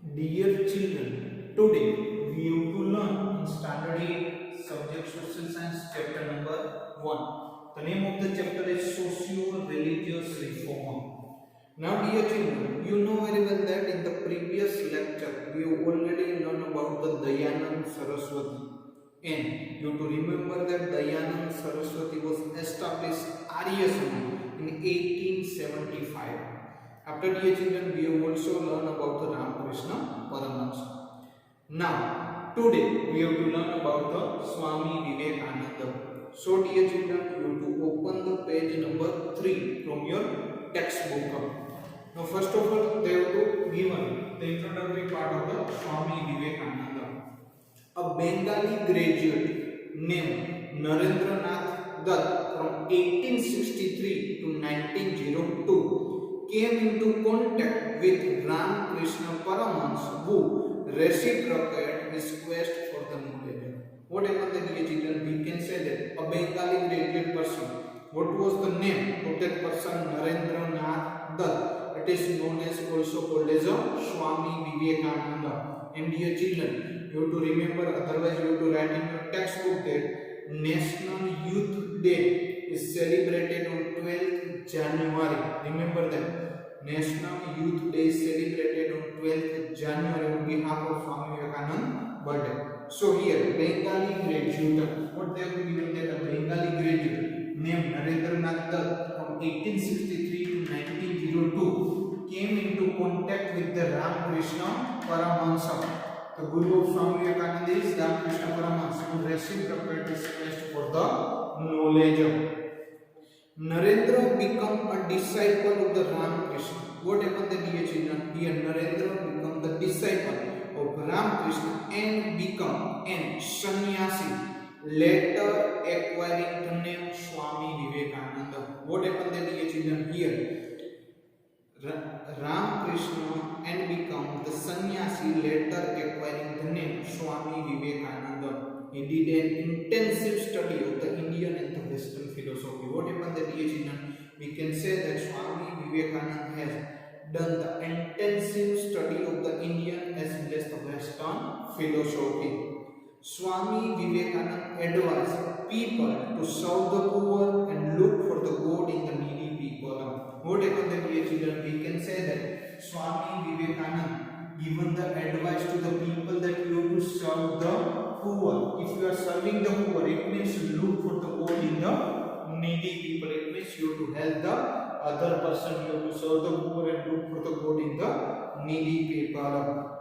Dear children, today we have to learn in Standard 8 Subject Social Science chapter number 1. The name of the chapter is Socio-Religious Reform. Now dear children, you know very well that in the previous lecture we have already learned about the Dayanand Saraswati. And you have to remember that Dayanand Saraswati was established Arya Samaj in 1875. After dear children, we have also learned about the Ramakrishna Paramahansa. Now, today we have to learn about the Swami Vivekananda. So, dear children, you have to open the page number 3 from your textbook. Now, first of all, they have to given the introductory part of the Swami Vivekananda. A Bengali graduate named Narendra Nath Dutt from 1863 to 1902 came into contact with Ramakrishna Paramahansa, who reciprocated his quest for the knowledge. What happened then, dear children? We can say that a Bengali graduate person. What was the name of that person? Narendra Nath Dutt. It is known as also called as a Swami Vivekananda. And dear children, you have to remember, otherwise you have to write in your textbook that National Youth Day is celebrated on 12th January. Remember that National Youth Day is celebrated on 12th January on behalf of Swami Vivekananda birthday. So here, Bengali graduate, what they have given that a Bengali graduate named Narendra Nath Dutt from 1863 to 1902 came into contact with the Ramakrishna Paramahansa. The Guru of Swami Vivekananda is Ramakrishna Paramahansa, who reciprocated his quest for the knowledge. Narendra became a disciple of the Ramakrishna. What happened then, dear children? Here Narendra became the disciple of Ramakrishna and become an sannyasi, later acquiring the name Swami Vivekananda. What happened then, dear children? Here Ramakrishna and become the sannyasi, later acquiring the name Swami Vivekananda. He did an intensive study of the Indian and the Western philosophy. What happened that, dear children? We can say that Swami Vivekananda has done the intensive study of the Indian as well as the Western philosophy. Swami Vivekananda advised people to serve the poor and look for the God in the needy people. What happened that, dear children? We can say that Swami Vivekananda given the advice to the people that you have to serve the poor. If you are serving the poor, it means look for the God in the needy people. It means you have to help the other person. You have to serve the poor and look for the God in the needy people.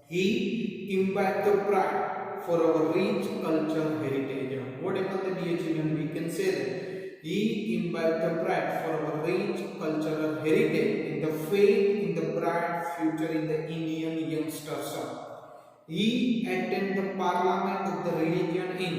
He imbibed the pride for our rich culture heritage. What happened, dear children? We can say that he imbibed the pride for our rich cultural heritage in the faith in the bright future in the Indian youngsters. He attended the Parliament of the Religion in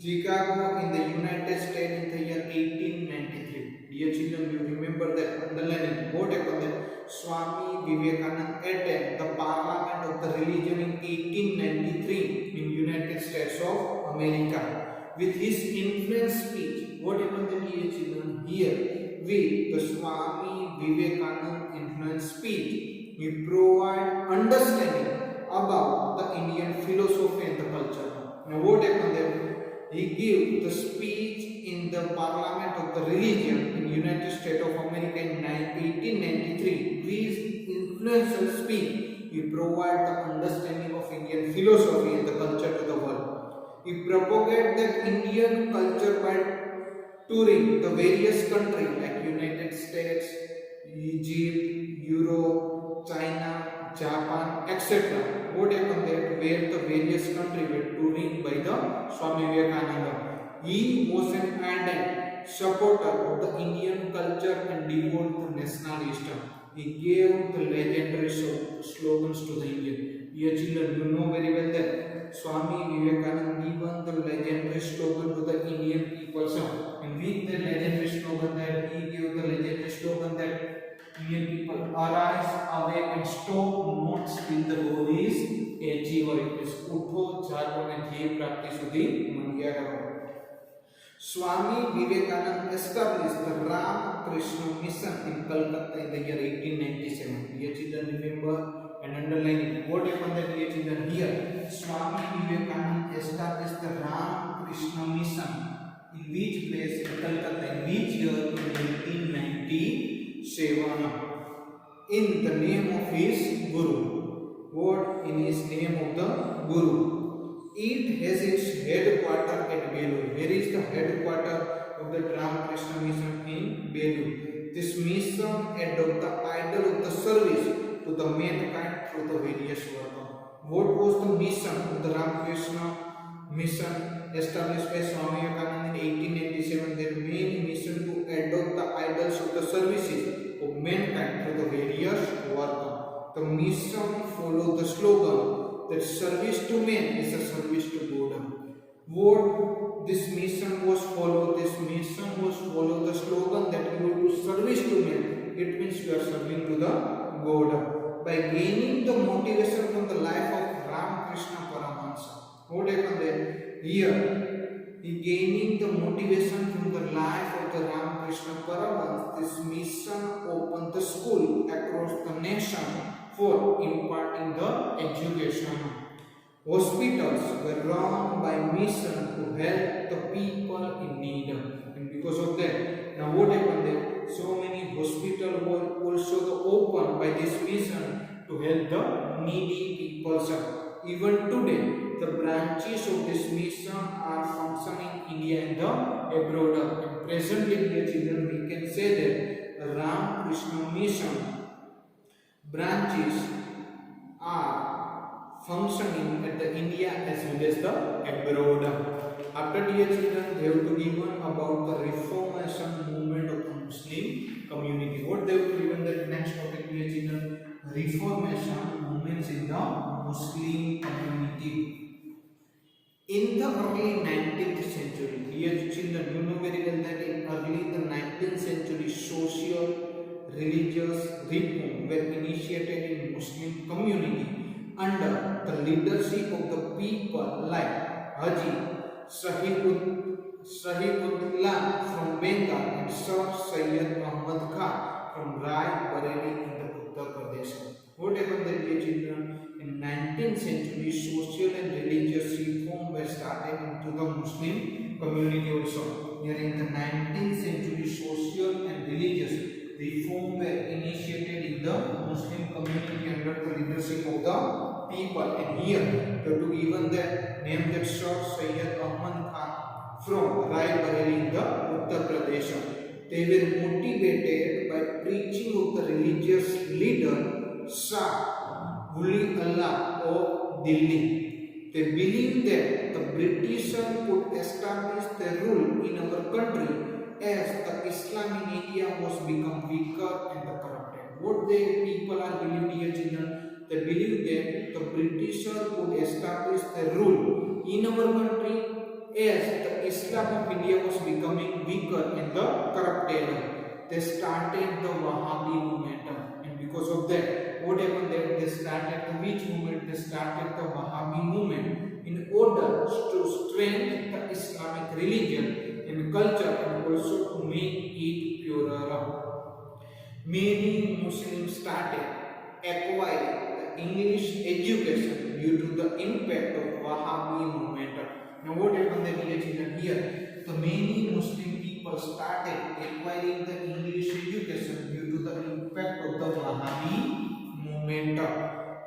Chicago in the United States in the year 1893. Dear children, you remember that, underline it. What happened that Swami Vivekananda attended the Parliament of the Religion in 1893 in United States of America. With his influence speech, what happened then, dear children? Here, with the Swami Vivekananda influence speech, he provide understanding about the Indian philosophy and the culture. Now, what happened then? He gave the speech in the Parliament of the Religion in United States of America in 1893. With his influential speech, he provide the understanding of Indian philosophy and the culture to the world. He propagated that Indian culture by touring the various countries like United States, Egypt, Europe, China, Japan, etc. What happened there? Where the various countries were touring by the Swami Vivekananda. He was an ardent supporter of the Indian culture and devoted to nationalism. He gave the legendary slogans to the Indian. Dear children, you know very well that Swami Vivekananda given the legendary slogan to the Indian people. And with the legendary slogan that he gave the legendary slogan that Indian people arise, awake and stop not still the goal is achieved. It is उठो जागो and ध्येय प्राप्ति સુધી મંગ્યા કરો. Swami Vivekananda established the Ramakrishna Mission in Calcutta in the year 1897. Dear children, remember and underline it. What happened that dear children here? Swami Vivekananda established the Ram Krishna Mission. In which place? In Calcutta. In which year? In 1897. In the name of his Guru. What? In his name of the Guru. It has its headquarters at Belur. Where is the headquarters of the Ramakrishna Mission? In Belur. This mission adopted the idol of the service to the mankind through the various works. What was the mission of the Ramakrishna Mission established by Swami Vivekananda in 1887? Their main mission to adopt the idols of the services of mankind through the various works. The mission followed the slogan that service to man is a service to God. What this mission was followed? This mission was follow the slogan that you will do service to man. It means you are serving to the God. By gaining the motivation from the life of Ramakrishna Paramahansa. What happened there? Here, he gaining the motivation from the life of the Ramakrishna Paramahansa. This mission opened the school across the nation for imparting the education. Hospitals were run by mission to help the people in need, and because of that, now what happened there? So many hospitals were also opened by this mission to help the needy people. Even today, the branches of this mission are functioning in India and the abroad. And presently, dear children, we can say that the Ramakrishna Mission branches are functioning at the India as well as the abroad. After, dear children, they have to given about the reformation movement of the Muslim community. What they have to given the next topic, dear children? Reformation movements in the Muslim community. In the early 19th century, dear children, you know very well that in early the 19th century, social, religious reform were initiated in Muslim community under the leadership of the people like Haji Sahibullah from Bengal and Sir Syed Ahmad Khan from Rai Bareilly in the Uttar Pradesh. What happened there, dear children? In 19th century, social and religious reform were started into the Muslim community also. Here in the 19th century, social and religious reform were initiated in the Muslim community under the leadership of the people. And here, to given the name that Sir Syed Ahmad Khan from Rai Bareilly in the Uttar Pradesh. They were motivated by preaching of the religious leader Shah Wali Allah of Delhi. They believed that the Britishers could establish their rule in our country as the Islam in India was become weaker and corrupted. What the people are believing, dear children? They believe that the Britishers could establish their rule in our country as the Islam of India was becoming weaker and corrupted. They started the Wahhabi movement, and because of that, what happened that they started the which movement? They started the Wahhabi movement in order to strengthen the Islamic religion and culture and also to make it purer. Many Muslims started acquiring the English education due to the impact of Wahhabi movement. Now what happened that, dear children? Here, the many Muslim people started acquiring the English education due to the impact of the Wahhabi movement,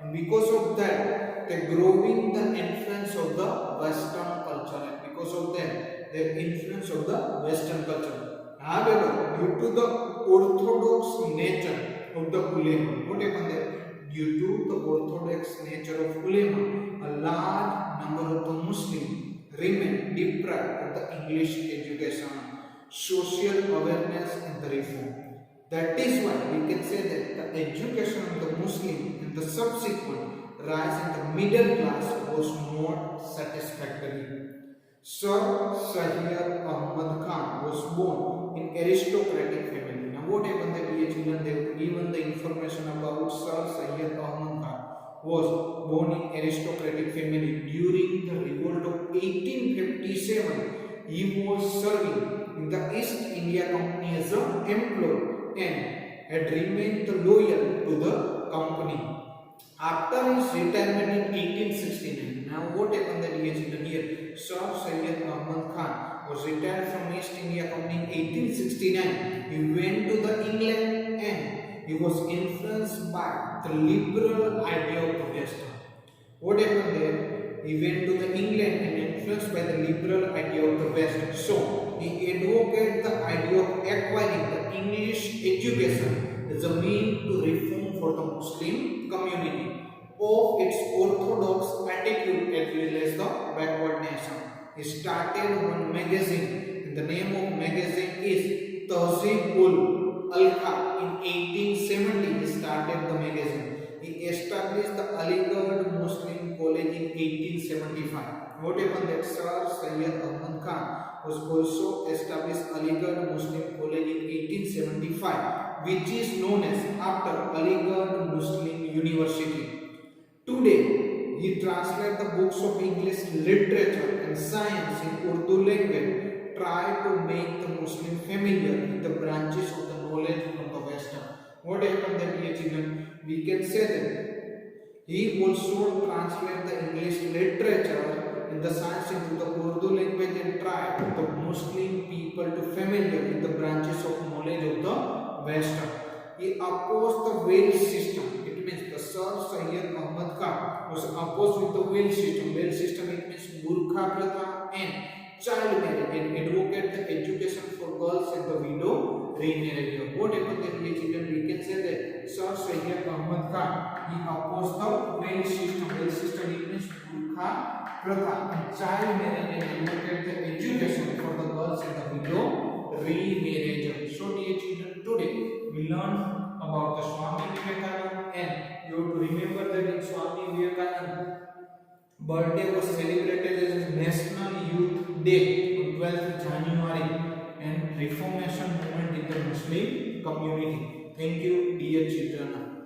and because of that, they growing the influence of the Western culture, and because of that, the influence of the Western culture. However, due to the orthodox nature of the ulema, what happened there? Due to the orthodox nature of ulema, a large number of the Muslims remain deprived of the English education, social awareness and the reform. That is why we can say that the education of the Muslim in the subsequent rise in the middle class was not satisfactory. Sir Syed Ahmad Khan was born in aristocratic family. Now what happened that, dear children? They have given the information about Sir Syed Ahmad Khan was born in aristocratic family. During the revolt of 1857, he was serving in the East India Company as an employee and had remained loyal to the company. After his retirement in 1869, now what happened that year children here? Sir Syed Ahmad Khan was retired from East India Company in 1869. He went to the England and he was influenced by the liberal idea of the West. What happened there? He went to the England and influenced by the liberal idea of the West. So he advocated the idea of acquiring the English education as a mean to reform for the Muslim community of its orthodox attitude as well as the backward nation. He started one magazine, and the name of magazine is Tahzib-ul Alqa. In 1870, he started the magazine. He established the Aligarh Muslim College in 1875. What happened that Sir Syed Ahmad Khan was also established Aligarh Muslim College in 1875, which is known as after Aligarh Muslim University. Today, he translated the books of English literature and science in Urdu language, try to make the Muslim familiar with the branches of the knowledge from the West. What happened that dear children? We can say that he also translated the English literature and the science into the Urdu language and tried the Muslim people to familiar with the branches of knowledge of the West. He opposed the Welsh system. It means the Sir Syed Ahmad Khan was opposed with the Welsh system. Welsh system it means Gurkha Pratha and child marriage and advocate the education for girls and the widow remarriage. What happened that dear children? We can say that Sir Syed Ahmad Khan he opposed the Welsh system. Welsh system it means Gurkha Pratha and child marriage and advocate the education for the girls and the widow remarriage. So dear children, today we learn about the Swami Vivekananda and you have to remember that in Swami Vivekananda birthday was celebrated as National Youth Day on 12th January and Reformation movement in the Muslim community. Thank you dear children.